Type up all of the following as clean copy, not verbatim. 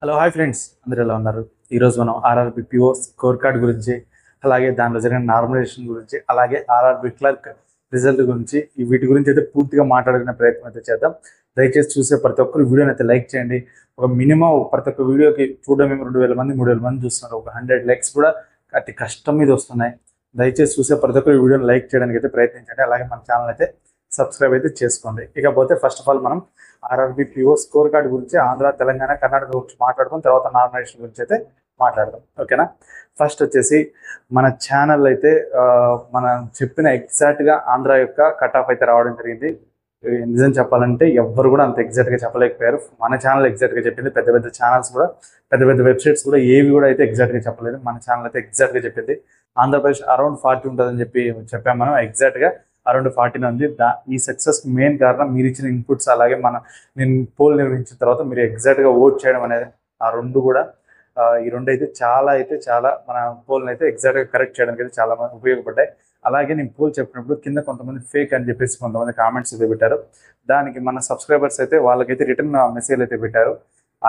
Hello hi friends, అందరూ ఎలా ఉన్నారు? ఈరోజు మనం ఆర్ఆర్బి పిఓ స్కోర్ కార్డ్ గురించి, అలాగే దానిలో జరిగిన నార్మలైజేషన్ గురించి, అలాగే ఆర్ఆర్బి క్లర్క్ రిజల్ట్ గురించి, వీటి గురించి అయితే పూర్తిగా మాట్లాడుకునే ప్రయత్నం అయితే చేద్దాం. దయచేసి చూసే ప్రతి ఒక్కరు వీడియోని అయితే లైక్ చేయండి. ఒక మినిమం ప్రతి ఒక్క వీడియోకి చూడడం 2,000 మంది 3,000 మంది చూస్తున్నారు. ఒక 100 లైక్స్ కూడా అతి కష్టం మీద వస్తున్నాయి. దయచేసి చూసే ప్రతి ఒక్కరు వీడియోని లైక్ చేయడానికి అయితే ప్రయత్నించండి. అలాగే మన ఛానల్ అయితే సబ్స్క్రైబ్ అయితే చేసుకోండి. ఇకపోతే ఫస్ట్ ఆఫ్ ఆల్ మనం ఆర్ఆర్బి పిఓ స్కోర్ కార్డ్ గురించి ఆంధ్ర, తెలంగాణ, కర్ణాటక గురించి మాట్లాడుకుని తర్వాత నామినేషన్ గురించి అయితే మాట్లాడదాం. ఓకేనా? ఫస్ట్ వచ్చేసి మన ఛానల్ అయితే మనం చెప్పిన ఎగ్జాక్ట్గా ఆంధ్ర యొక్క కట్ ఆఫ్ అయితే రావడం జరిగింది. నిజం చెప్పాలంటే ఎవ్వరు కూడా అంత ఎగ్జాక్ట్గా చెప్పలేకపోయారు. మన ఛానల్ ఎగ్జాక్ట్గా చెప్పింది. పెద్ద పెద్ద ఛానల్స్ కూడా, పెద్ద పెద్ద వెబ్సైట్స్ కూడా ఏవి కూడా అయితే ఎగ్జాక్ట్గా చెప్పలేదు. మన ఛానల్ అయితే ఎగ్జాక్ట్గా చెప్పింది. ఆంధ్రప్రదేశ్ అరౌండ్ 40 ఉంటుందని చెప్పాము మనం. ఎగ్జాక్ట్గా అరౌండ్ 40 ఉంది. ఈ సక్సెస్ మెయిన్ కారణం మీరు ఇచ్చిన ఇన్పుట్స్, అలాగే నేను పోల్ నిర్వహించిన తర్వాత మీరు ఎగ్జాక్ట్గా ఓట్ చేయడం అనేది, ఆ రెండు కూడా ఈ రెండు అయితే చాలా మన పోల్ని అయితే ఎగ్జాక్ట్గా కరెక్ట్ చేయడానికి అయితే చాలా మంది ఉపయోగపడ్డాయి. అలాగే నేను పోల్ చెప్పినప్పుడు కింద కొంతమంది ఫేక్ అని చెప్పేసి కొంతమంది కామెంట్స్ అయితే పెట్టారు. దానికి మన సబ్స్క్రైబర్స్ అయితే వాళ్ళకైతే రిటర్న్ మెసేజ్ అయితే పెట్టారు.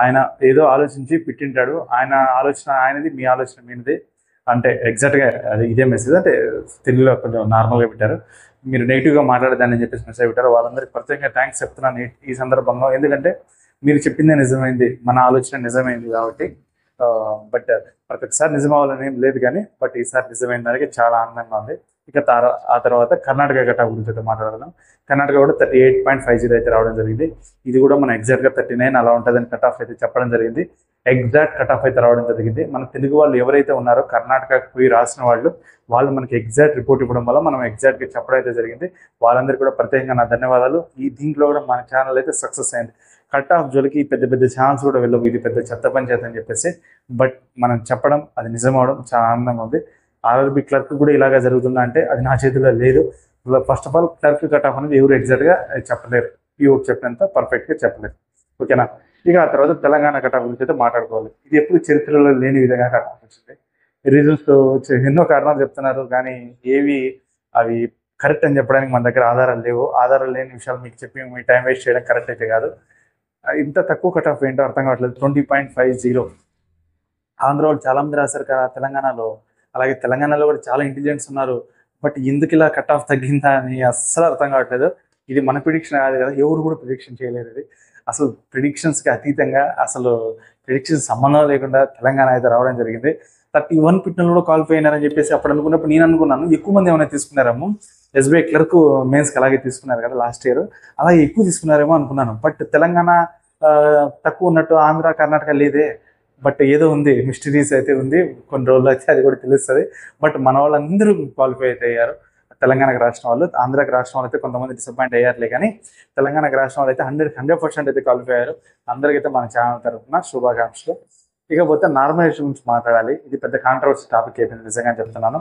ఆయన ఏదో ఆలోచించి పెట్టింటాడు. ఆయన ఆలోచన ఆయనది, మీ ఆలోచన మీది. అంటే ఎగ్జాక్ట్గా అది ఇదే మెసేజ్, అంటే తెలుగులో కొంచెం నార్మల్గా పెట్టారు. మీరు నెగిటివ్గా మాట్లాడదాన్ని అని చెప్పేసి మెసేజ్ పెట్టారు. వాళ్ళందరికీ ప్రత్యేకంగా థ్యాంక్స్ చెప్తున్నాను ఈ సందర్భంలో. ఎందుకంటే మీరు చెప్పిందే నిజమైంది, మన ఆలోచన నిజమైంది కాబట్టి. బట్ ప్రతి ఒక్కసారి నిజం అవ్వాలని ఏం లేదు, కానీ బట్ ఈసారి నిజమైన దానికి చాలా ఆనందంగా ఉంది. ఇక ఆ తర్వాత కర్ణాటక కట్ ఆఫ్ గురించి అయితే మాట్లాడదాం. కర్ణాటక కూడా 38.50 అయితే రావడం జరిగింది. ఇది కూడా మన ఎగ్జాక్ట్గా 39 అలా ఉంటుందని కట్ ఆఫ్ అయితే చెప్పడం జరిగింది. ఎగ్జాక్ట్ కట్ ఆఫ్ అయితే రావడం జరిగింది. మన తెలుగు వాళ్ళు ఎవరైతే ఉన్నారో కర్ణాటకకు పోయి రాసిన వాళ్ళు మనకి ఎగ్జాక్ట్ రిపోర్ట్ ఇవ్వడం వల్ల మనం ఎగ్జాక్ట్గా చెప్పడం అయితే జరిగింది. వాళ్ళందరికీ కూడా ప్రత్యేకంగా నా ధన్యవాదాలు. దీంట్లో కూడా మన ఛానల్ అయితే సక్సెస్ అయింది. కట్ ఆఫ్ జోలికి పెద్ద పెద్ద ఛానల్స్ కూడా వెళ్ళవు, ఇది పెద్ద చెత్త పంచాయతీ అని చెప్పేసి. బట్ మనం చెప్పడం, అది నిజం అవడం చాలా ఆనందంగా ఉంది. ఆర్ఆర్బి క్లర్క్ కూడా ఇలాగా జరుగుతుందా అంటే అది నా చేతిలో లేదు. First of all clerk cut off అనేది ఎవరు ఎగ్జాక్ట్గా చెప్పలేరు, పిఓకి చెప్పినంత పర్ఫెక్ట్గా చెప్పలేరు. ఓకేనా? ఇక ఆ తర్వాత తెలంగాణ కట్ ఆఫ్ గురించి అయితే మాట్లాడుకోవాలి. ఇది ఎప్పుడు చరిత్రలో లేని విధంగా కట్ ఆఫ్ వచ్చింది. రీజన్స్ ఎన్నో కారణాలు చెప్తున్నారు, కానీ అవి కరెక్ట్ అని చెప్పడానికి మన దగ్గర ఆధారాలు లేవు. ఆధారాలు లేని విషయాలు మీకు చెప్పి మీ టైం వేస్ట్ చేయడం కరెక్ట్ అయితే కాదు. ఇంత తక్కువ కట్ ఆఫ్ ఏంటో అర్థం కావట్లేదు. 20.50. ఆంధ్ర వాళ్ళు చాలా మంది రాశారు కదా తెలంగాణలో. అలాగే తెలంగాణలో కూడా చాలా ఇంటెలిజెంట్స్ ఉన్నారు. బట్ ఎందుకు ఇలా కట్ ఆఫ్ తగ్గిందా అని అస్సలు అర్థం కావట్లేదు. ఇది మన ప్రిడిక్షన్ కాదు కదా, ఎవరు కూడా ప్రిడిక్షన్ చేయలేరు. ఇది అసలు ప్రిడిక్షన్స్కి అతీతంగా, అసలు ప్రిడిక్షన్ సంబంధం లేకుండా తెలంగాణ అయితే రావడం జరిగింది. 31 పిట్నలు కూడా క్వాలిఫై అయినారని చెప్పేసి అప్పుడు అనుకున్నప్పుడు నేను అనుకున్నాను ఎక్కువ మంది ఏమైనా తీసుకున్నారేమో. ఎస్బీఐ క్లర్క్ మెయిన్స్కి అలాగే తీసుకున్నారు కదా లాస్ట్ ఇయర్, అలాగే ఎక్కువ తీసుకున్నారేమో అనుకున్నాను. బట్ తెలంగాణ తక్కువ ఉన్నట్టు ఆంధ్ర, కర్ణాటక లేదే. బట్ ఏదో ఉంది, మిస్టరీస్ అయితే ఉంది. కొన్ని రోజులు అయితే అది కూడా తెలుస్తుంది. బట్ మన వాళ్ళందరూ క్వాలిఫై అయితే అయ్యారు. తెలంగాణకు రాష్ట్రం వాళ్ళు, ఆంధ్రాకి రాష్ట్రం వాళ్ళు అయితే కొంతమంది డిసప్పాయింట్ అయ్యారులే, కానీ తెలంగాణకు రాష్ట్రం వాళ్ళు అయితే 100% అయితే క్వాలిఫై అయ్యారు. అందరికైతే మన ఛానల్ తరఫున శుభాకాంక్షలు. ఇకపోతే నార్మలైజేషన్ గురించి మాట్లాడాలి. ఇది పెద్ద కాంట్రవర్సీ టాపిక్ అయిపోయింది, నిజంగా చెప్తున్నాను.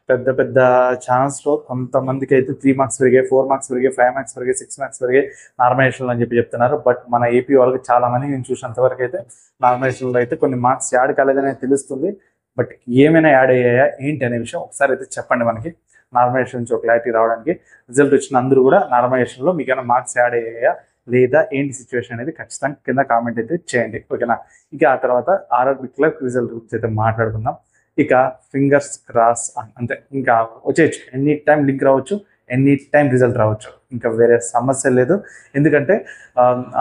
పెద్ద పెద్ద ఛానల్స్లో కొంతమందికి అయితే 3 మార్క్స్ పెరిగాయి, 4 మార్క్స్ పెరిగాయి, 5 మార్క్స్ పెరిగాయి, 6 మార్క్స్ పెరిగాయి నార్మలైజేషన్లో అని చెప్తున్నారు. బట్ మన ఏపీ వాళ్ళకి చాలా మంది నేను చూసినంత వరకు అయితే నార్మలైజేషన్లో అయితే కొన్ని మార్క్స్ యాడ్ కాలేదని తెలుస్తుంది. బట్ ఏమైనా యాడ్ అయ్యాయా ఏంటి అనే విషయం ఒకసారి అయితే చెప్పండి. మనకి నార్మలైజేషన్ నుంచి ఒక క్లారిటీ రావడానికి, రిజల్ట్ వచ్చిన అందరూ కూడా నార్మలైజేషన్లో మీకు ఏమైనా మార్క్స్ యాడ్ అయ్యాయా లేదా ఏంటి సిచ్యువేషన్ అనేది ఖచ్చితంగా కింద కామెంట్ అయితే చేయండి. ఓకేనా? ఇక ఆ తర్వాత ఆర్ఆర్బి క్లర్క్ రిజల్ట్ గురించి అయితే మాట్లాడుకుందాం. ఇక ఫింగర్స్ క్రాస్ అంతే. ఇంకా వచ్చేయచ్చు, ఎనీ టైం లింక్ రావచ్చు, ఎనీ టైం రిజల్ట్ రావచ్చు, ఇంకా వేరే సమస్య లేదు. ఎందుకంటే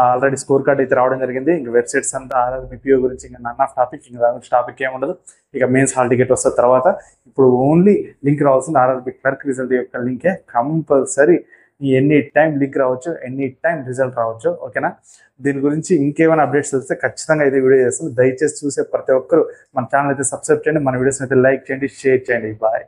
ఆల్రెడీ స్కోర్ కార్డ్ అయితే రావడం జరిగింది. ఇంకా వెబ్సైట్స్ అంతా ఆర్ఆర్బి పిఓ గురించి ఇంకా నన్ ఆఫ్ టాపిక్, ఇంకా టాపిక్ ఏముండదు. ఇక మెయిన్స్ హాల్ టికెట్ వస్తుంది తర్వాత. ఇప్పుడు ఓన్లీ లింక్ రావాల్సింది ఆర్ఆర్బి క్లర్క్ రిజల్ట్ యొక్క లింకే. కంపల్సరీ ఎనీ టైం లింక్ రావచ్చు, ఎనీ టైం రిజల్ట్ రావచ్చు. ఓకేనా? దీని గురించి ఇంకేమైనా అప్డేట్స్ వస్తే ఖచ్చితంగా అయితే వీడియో చేస్తాను. దయచేసి చూసే ప్రతి ఒక్కరు మన ఛానల్ అయితే సబ్స్క్రైబ్ చేయండి, మన వీడియోస్ అయితే లైక్ చేయండి, షేర్ చేయండి. బాయ్.